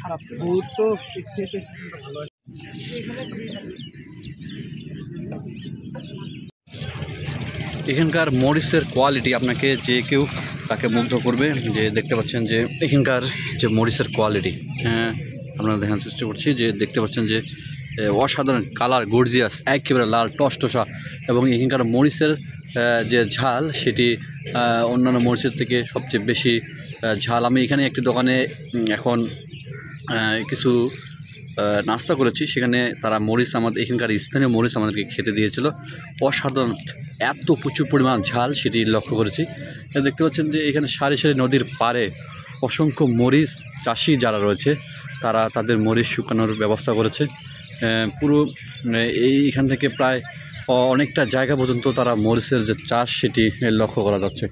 খারাপ বহুত তো ভালো। এখানকার মরিচের কোয়ালিটি আপনাকে যে কেউ তাকে মুগ্ধ করবে। যে দেখতে পাচ্ছেন যে এখানকার যে মরিচের কোয়ালিটি, হ্যাঁ আপনারা দেখার চেষ্টা করছি যে দেখতে পাচ্ছেন যে অসাধারণ কালার, গর্জিয়াস, একেবারে লাল টসটসা। এবং এখানকার মরিচের যে ঝাল সেটি অন্যান্য মরিচের থেকে সবচেয়ে বেশি ঝাল। আমি এখানে একটি দোকানে এখন কিছু নাস্তা করেছি, সেখানে তারা মরিচ এখানকার স্থানীয় মরিচ আমাদেরকে খেতে দিয়েছিল। অসাধারণ, এত প্রচুর পরিমাণ ঝাল সেটি লক্ষ্য করেছি। দেখতে পাচ্ছেন যে এখানে সারি সারি নদীর পাড়ে অসংখ্য মরিচ চাষি যারা রয়েছে তারা তাদের মরিচ শুকানোর ব্যবস্থা করেছে। পুরো এইখান থেকে প্রায় অনেকটা জায়গা পর্যন্ত তারা মরিচের যে চাষ সেটি লক্ষ্য করা যাচ্ছে।